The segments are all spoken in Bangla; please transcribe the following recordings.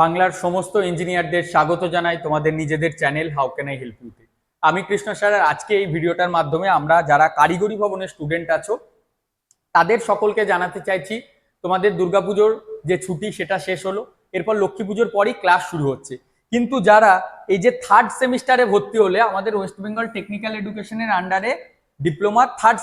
বাংলার সমস্ত ইঞ্জিনিয়ারদের স্বাগত জানাই তোমাদের নিজেদের channel how can I help ইউতে। আমি কৃষ্ণ স্যার। আর আজকে এই ভিডিওটার মাধ্যমে আমরা যারা কারিগরি ভবনের স্টুডেন্ট আছো তাদের সকলকে জানাতে চাইছি, তোমাদের দুর্গাপুজোর যে ছুটি সেটা শেষ হলো, এরপর লক্ষ্মী পুজোর পরই ক্লাস শুরু হচ্ছে। কিন্তু যারা এই যে থার্ড সেমিস্টারে ভর্তি হলে, আমাদের ওয়েস্ট বেঙ্গল টেকনিক্যাল এডুকেশনের আন্ডারে ডিপ্লোমা থার্ড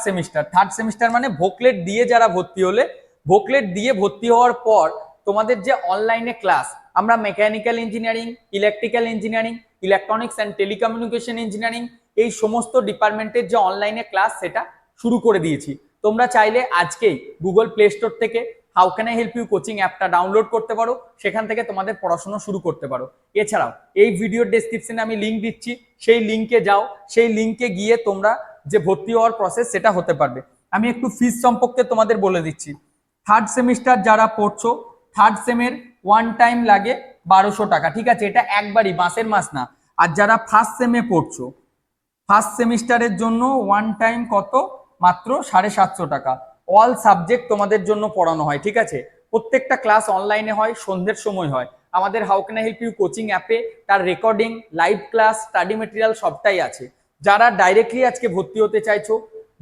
সেমিস্টার মানে ভোকলেট দিয়ে যারা ভর্তি হলে, ভোকলেট দিয়ে ভর্তি হওয়ার পর তোমাদের যে অনলাইনে ক্লাস, আমরা mechanical engineering, electrical engineering, electronics and telecommunication engineering, এই সমস্ত ডিপার্টমেন্টের যে অনলাইনে ক্লাস সেটা শুরু করে দিয়েছি। তোমরা চাইলে আজকেই গুগল প্লে স্টোর থেকে how can I help you coaching অ্যাপটা ডাউনলোড করতে পারো, সেখান থেকে তোমাদের পড়াশোনা শুরু করতে পারো। এছাড়াও এই ভিডিওর ডেসক্রিপশনে আমি লিঙ্ক দিচ্ছি, সেই লিঙ্কে যাও, সেই লিঙ্কে গিয়ে তোমরা যে ভর্তি হওয়ার প্রসেস সেটা হতে পারবে। আমি একটু ফিস সম্পর্কে তোমাদের বলে দিচ্ছি। থার্ড সেমিস্টার যারা পড়ছো, থার্ড সেমের ওয়ান টাইম লাগে 1200 টাকা, ঠিক আছে? এটা একবারই, মাসের মাস না। আর যারা ফার্স্ট সেমে পড়ছো, ফার্স্ট সেমিস্টারের জন্য ওয়ান টাইম কত? মাত্র 750 টাকা। অল সাবজেক্ট তোমাদের জন্য পড়ানো হয়, ঠিক আছে? প্রত্যেকটা ক্লাস অনলাইনে হয়, সন্ধ্যের সময় হয়। আমাদের how can I help you coaching অ্যাপে তার recording, live class, study material সবটাই আছে। যারা ডাইরেক্টলি আজকে ভর্তি হতে চাইছো,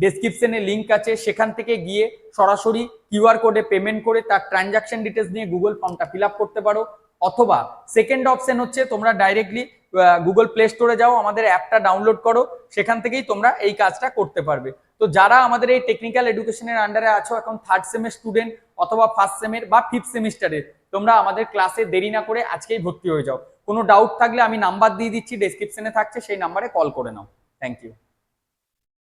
ডেসক্রিপশনে লিঙ্ক আছে, সেখান থেকে গিয়ে সরাসরি কিউআর কোডে পেমেন্ট করে তার ট্রানজাকশন ডিটেলস নিয়ে গুগল ফর্মটা ফিল আপ করতে পারো। অথবা সেকেন্ড অপশন হচ্ছে তোমরা ডাইরেক্টলি গুগল প্লে স্টোরে যাও, আমাদের অ্যাপটা ডাউনলোড করো, সেখান থেকেই তোমরা এই কাজটা করতে পারবে। তো যারা আমাদের এই টেকনিক্যাল এডুকেশনের আন্ডারে আছো, এখন থার্ড সেমের স্টুডেন্ট অথবা ফার্স্ট সেমের বা ফিফথ সেমিস্টারের, তোমরা আমাদের ক্লাসে দেরি না করে আজকেই ভর্তি হয়ে যাও। কোনো ডাউট থাকলে আমি নাম্বার দিয়ে দিচ্ছি, ডেসক্রিপশনে থাকছে, সেই নাম্বারে কল করে নাও। Thank you.